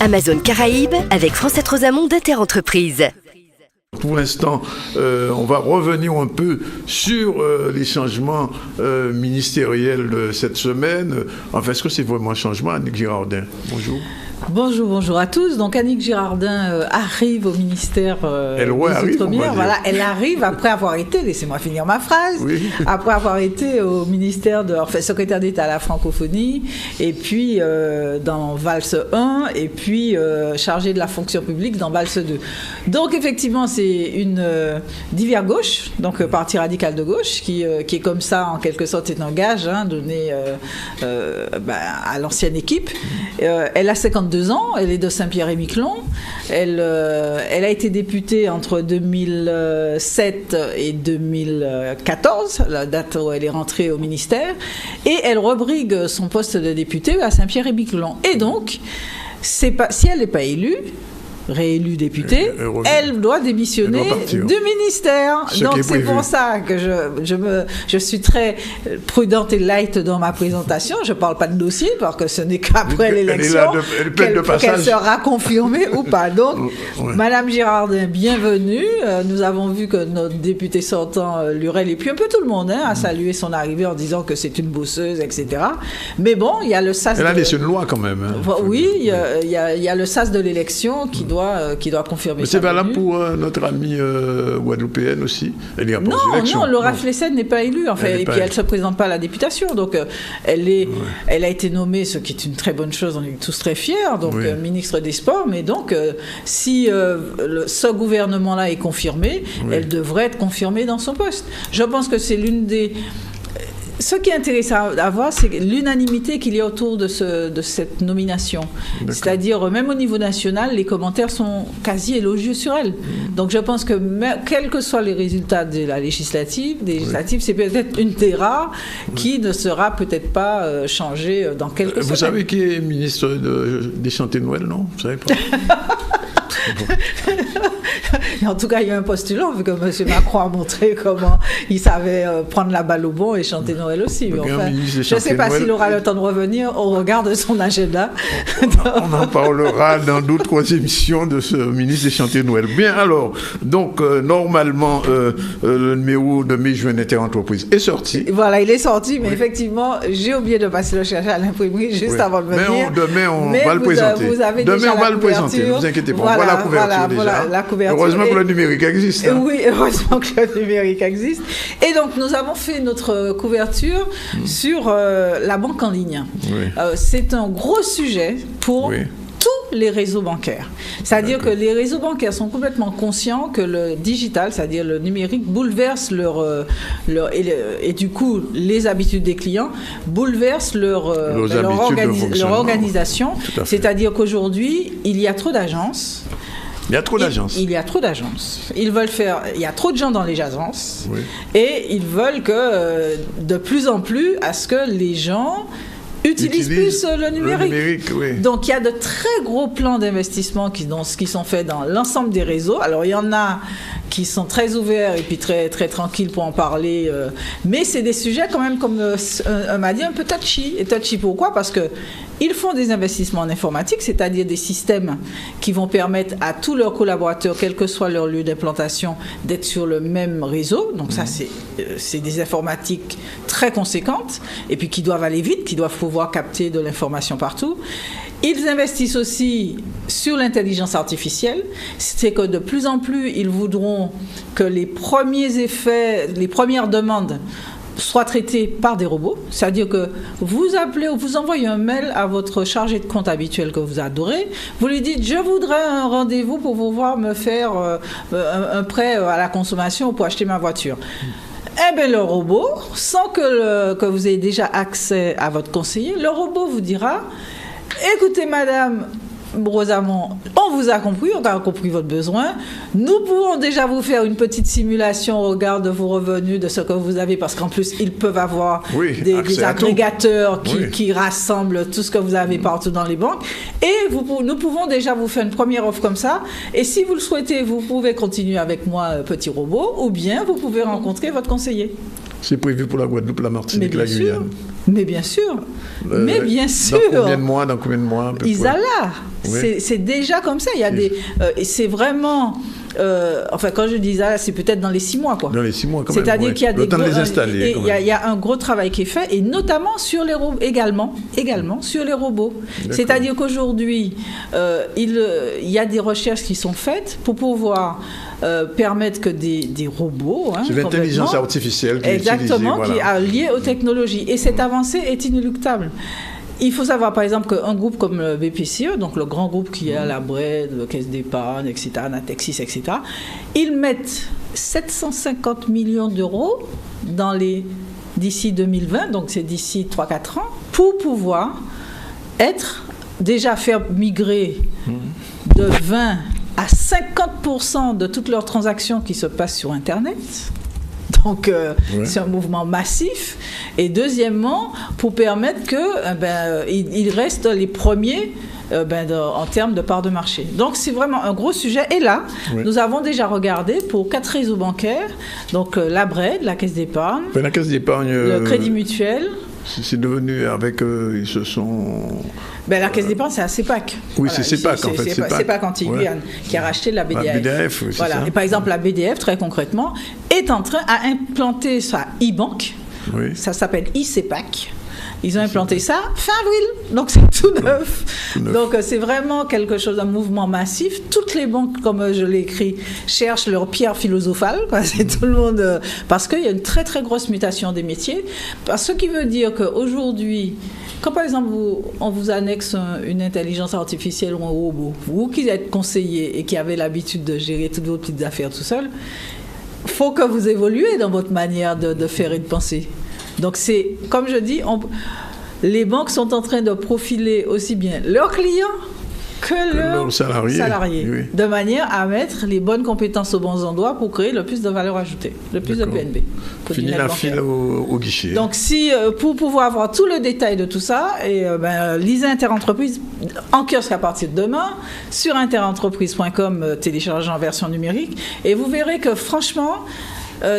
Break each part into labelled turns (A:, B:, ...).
A: Amazon Caraïbes avec Francette Rosamond d'Interentreprise.
B: Pour l'instant, on va revenir un peu sur les changements ministériels de cette semaine. Enfin, est-ce que c'est vraiment un changement, Annick Girardin? Bonjour.
C: Bonjour à tous. Donc Annick Girardin arrive au ministère des Outre-mer. Voilà, elle arrive après avoir été, laissez-moi finir ma phrase, après avoir été au ministère secrétaire d'État à la francophonie, et puis dans Valse 1, et puis chargée de la fonction publique dans Valse 2. Donc effectivement, c'est une divers gauche, donc parti radical de gauche, qui est comme ça, en quelque sorte, c'est un gage donné à l'ancienne équipe. Elle a 52 ans, elle est de Saint-Pierre-et-Miquelon. Elle a été députée entre 2007 et 2014, la date où elle est rentrée au ministère, et elle rebrigue son poste de députée à Saint-Pierre-et-Miquelon. Et donc, si elle n'est pas élue, réélue députée, elle doit démissionner du ministère. Donc c'est pour ça que je suis très prudente et light dans ma présentation. Je ne parle pas de dossier parce que ce n'est qu'après l'élection qu'elle sera confirmée ou pas. Donc, Madame Girardin, bienvenue. Nous avons vu que notre député sortant, Lurel, et puis un peu tout le monde a salué son arrivée en disant que c'est une bosseuse, etc. Mais bon, il y a le sas.
B: Elle a laissé une loi quand même.
C: Oui, il y a le sas de l'élection qui doit confirmer.
B: Mais c'est valable pour notre amie guadeloupéenne aussi. Elle y a
C: non, Laura Flessel n'est pas élue, en fait, et puis elle ne se présente pas à la députation. Donc elle a été nommée, ce qui est une très bonne chose, on est tous très fiers, donc ministre des Sports. Mais donc, si ce gouvernement-là est confirmé, elle devrait être confirmée dans son poste. Je pense que c'est l'une des... Ce qui est intéressant à voir, c'est l'unanimité qu'il y a autour de cette nomination. D'accord. C'est-à-dire, même au niveau national, les commentaires sont quasi élogieux sur elle. Donc je pense que, quels que soient les résultats de la législative, c'est peut-être une des rares qui ne sera peut-être pas changée dans quelques semaines.
B: Vous savez qui est ministre des Chantiers de Noël, non? Vous savez pas?
C: En tout cas, il y a un postulant, vu que M. Macron a montré comment il savait prendre la balle au bon et chanter Noël aussi. Mais enfin, je ne sais pas s'il aura le temps de revenir au regard de son agenda.
B: On en parlera dans d'autres émissions de ce ministre des Chantiers de Noël. Bien, alors, donc, normalement, le numéro de mai-juin d'Interentreprise est sorti.
C: Voilà, il est sorti, mais effectivement, j'ai oublié de passer le chercher à l'imprimerie juste avant de venir.
B: Demain, on va le présenter. Demain, on va le présenter, ne vous inquiétez pas. Voilà, on voit la couverture déjà.
C: La couverture.
B: Heureusement que le numérique existe.
C: Oui, heureusement que le numérique existe. Et donc, nous avons fait notre couverture sur la banque en ligne. C'est un gros sujet pour tous les réseaux bancaires. C'est-à-dire que les réseaux bancaires sont complètement conscients que le digital, c'est-à-dire le numérique, bouleverse et du coup, les habitudes des clients, bouleverse leur organisation. C'est-à-dire qu'aujourd'hui, il y a trop d'agences.
B: Il y a trop d'agences.
C: Il y a trop d'agences. Il y a trop de gens dans les agences. Et ils veulent que, de plus en plus, à ce que les gens utilisent plus le numérique. Donc, il y a de très gros plans d'investissement qui sont faits dans l'ensemble des réseaux. Alors, il y en a qui sont très ouverts et puis très, très tranquilles pour en parler. Mais c'est des sujets quand même, comme m'a dit, un peu touchy. Et touchy pourquoi? Parce que ils font des investissements en informatique, c'est-à-dire des systèmes qui vont permettre à tous leurs collaborateurs, quel que soit leur lieu d'implantation, d'être sur le même réseau. Donc ça, c'est des informatiques très conséquentes et puis qui doivent aller vite, qui doivent pouvoir capter de l'information partout. Ils investissent aussi sur l'intelligence artificielle. C'est que de plus en plus, ils voudront que les premiers effets, les premières demandes soient traitées par des robots. C'est-à-dire que vous appelez ou vous envoyez un mail à votre chargé de compte habituel que vous adorez. Vous lui dites « Je voudrais un rendez-vous pour pouvoir me faire un prêt à la consommation pour acheter ma voiture. » Eh bien, le robot, sans que vous ayez déjà accès à votre conseiller, le robot vous dira « Écoutez, madame Rosamond, on vous a compris, on a compris votre besoin. Nous pouvons déjà vous faire une petite simulation au regard de vos revenus, de ce que vous avez, parce qu'en plus, ils peuvent avoir des agrégateurs qui rassemblent tout ce que vous avez partout dans les banques. Et nous pouvons déjà vous faire une première offre comme ça. Et si vous le souhaitez, vous pouvez continuer avec moi, petit robot, ou bien vous pouvez rencontrer votre conseiller.
B: C'est prévu pour la Guadeloupe, la Martinique, la Guyane.
C: Mais bien sûr. Mais bien sûr.
B: Dans combien de mois
C: Isala. Oui. C'est déjà comme ça. Il y a c'est vraiment... enfin, quand je dis Isala, c'est peut-être dans les 6 mois, quoi.
B: Dans les 6 mois, quand même.
C: C'est-à-dire qu'il y a
B: le temps de les installer.
C: Il y a un gros travail qui est fait, et notamment sur les robots, également sur les robots. C'est-à-dire qu'aujourd'hui, il y a des recherches qui sont faites pour pouvoir permettre que des robots...
B: c'est l'intelligence artificielle qui est
C: exactement,
B: utilisée,
C: qui est liée aux technologies. Et cette avancée est inéluctable. Il faut savoir, par exemple, qu'un groupe comme le BPCE, donc le grand groupe qui a la BRED, la Caisse d'épargne, etc., Natexis, etc., ils mettent 750 millions d'euros d'ici 2020, donc c'est d'ici 3-4 ans, pour pouvoir faire migrer de 20 à 50% de toutes leurs transactions qui se passent sur Internet. Donc, c'est un mouvement massif. Et deuxièmement, pour permettre qu'ils restent les premiers en termes de part de marché. Donc, c'est vraiment un gros sujet. Et là, nous avons déjà regardé pour 4 réseaux bancaires, donc la BRED, la Caisse d'épargne,
B: la Caisse d'épargne,
C: le Crédit Mutuel.
B: C'est devenu avec... ils se sont...
C: la Caisse d'épargne, c'est la CEPAC.
B: Oui, c'est CEPAC, en fait.
C: CEPAC Antilles-Guyane, qui a racheté la BDF.
B: La BDF, oui, c'est ça.
C: Et par exemple, la BDF, très concrètement, est en train d'implanter sa e-bank. Oui. Ça s'appelle e-CEPAC. Ils ont implanté ça fin avril, donc c'est tout neuf. Donc c'est vraiment quelque chose, un mouvement massif. Toutes les banques, comme je l'ai écrit, cherchent leur pierre philosophale. C'est tout le monde, parce qu'il y a une très très grosse mutation des métiers. Ce qui veut dire qu'aujourd'hui, quand par exemple on vous annexe une intelligence artificielle ou un robot, vous qui êtes conseiller et qui avez l'habitude de gérer toutes vos petites affaires tout seul, il faut que vous évoluez dans votre manière de faire et de penser. Donc c'est, comme je dis, les banques sont en train de profiler aussi bien leurs clients que leurs salariés. Oui. De manière à mettre les bonnes compétences aux bons endroits pour créer le plus de valeur ajoutée, le plus de PNB.
B: Fini la file au guichet.
C: Donc pour pouvoir avoir tout le détail de tout ça, lisez Interentreprise en kiosque à partir de demain, sur interentreprise.com, téléchargé en version numérique, et vous verrez que franchement...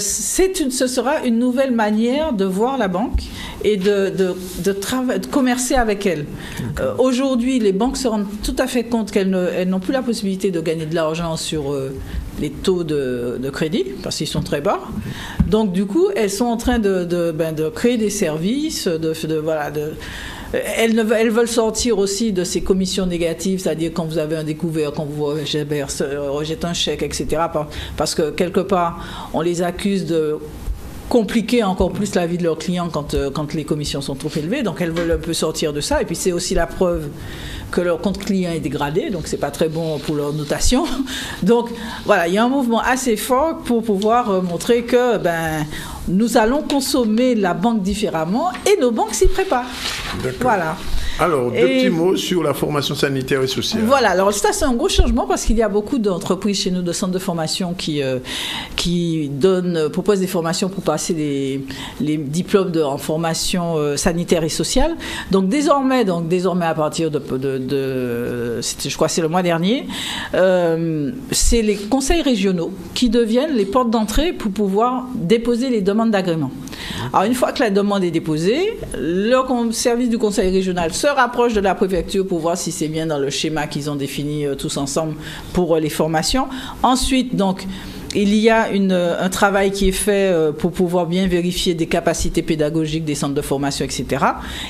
C: ce sera une nouvelle manière de voir la banque et de commercer avec elle. Aujourd'hui, les banques se rendent tout à fait compte qu'elles n'ont plus la possibilité de gagner de l'argent sur les taux de crédit, parce qu'ils sont très bas. Donc, du coup, elles sont en train de créer des services, elles veulent sortir aussi de ces commissions négatives, c'est-à-dire quand vous avez un découvert, quand vous rejetez un chèque, etc. Parce que quelque part, on les accuse de compliquer encore plus la vie de leurs clients quand les commissions sont trop élevées. Donc elles veulent un peu sortir de ça. Et puis c'est aussi la preuve que leur compte client est dégradé, donc c'est pas très bon pour leur notation. Donc voilà, il y a un mouvement assez fort pour pouvoir montrer que nous allons consommer la banque différemment et nos banques s'y préparent.
B: D'accord.
C: Voilà.
B: Alors, deux petits mots sur la formation sanitaire et sociale.
C: Voilà, alors ça c'est un gros changement parce qu'il y a beaucoup d'entreprises chez nous, de centres de formation qui proposent des formations pour passer les diplômes en formation sanitaire et sociale. Donc désormais à partir je crois que c'est le mois dernier, c'est les conseils régionaux qui deviennent les portes d'entrée pour pouvoir déposer les demandes d'agrément. Alors une fois que la demande est déposée, le service du conseil régional se rapproche de la préfecture pour voir si c'est bien dans le schéma qu'ils ont défini tous ensemble pour les formations. Ensuite, donc, il y a un travail qui est fait pour pouvoir bien vérifier des capacités pédagogiques des centres de formation, etc.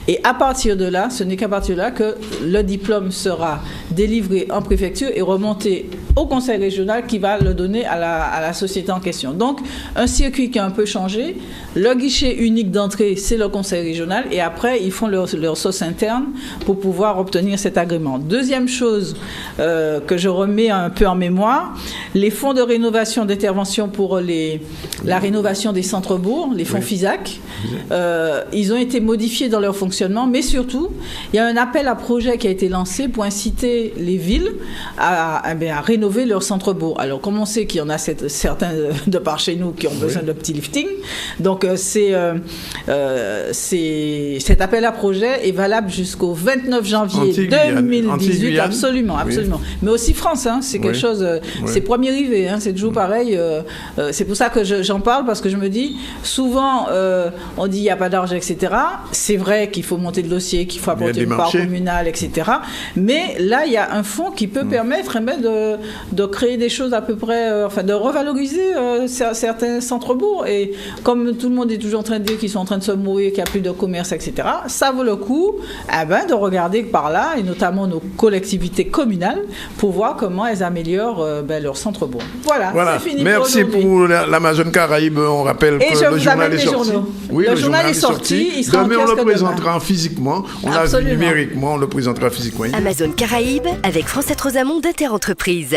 C: Et à partir de là, ce n'est qu'à partir de là que le diplôme sera délivré en préfecture et remonté au conseil régional qui va le donner à la société en question. Donc, un circuit qui a un peu changé. Le guichet unique d'entrée, c'est le conseil régional. Et après, ils font leur sauce interne pour pouvoir obtenir cet agrément. Deuxième chose que je remets un peu en mémoire, les fonds de rénovation d'intervention pour la rénovation des centres-bourgs, les fonds FISAC, ils ont été modifiés dans leur fonctionnement, mais surtout, il y a un appel à projet qui a été lancé pour inciter les villes à rénover leurs centres-bourgs. Alors, comme on sait qu'il y en a certains de par chez nous qui ont besoin de petits lifting, donc cet appel à projet est valable jusqu'au 29 janvier 2018. Absolument. Mais aussi France, c'est quelque chose, c'est premier rivé, c'est toujours pareil. pareil, c'est pour ça que j'en parle, parce que je me dis, souvent, on dit il n'y a pas d'argent, etc. C'est vrai qu'il faut monter le dossier, qu'il faut apporter une part communale, etc. Mais là, il y a un fonds qui peut permettre de créer des choses à peu près, de revaloriser certains centres-bourgs. Et comme tout le monde est toujours en train de dire qu'ils sont en train de se mourir, qu'il n'y a plus de commerce, etc., ça vaut le coup de regarder par là, et notamment nos collectivités communales, pour voir comment elles améliorent leur centre-bourg. Voilà, c'est fini.
B: Merci pour l'Amazone Caraïbe. On rappelle que le journal est sorti.
C: Oui, le journal est sorti. Il sera
B: demain, on le présentera physiquement. On l'a vu numériquement, on le présentera physiquement.
A: Amazone Caraïbe avec Francette Rosamond d'Interentreprise.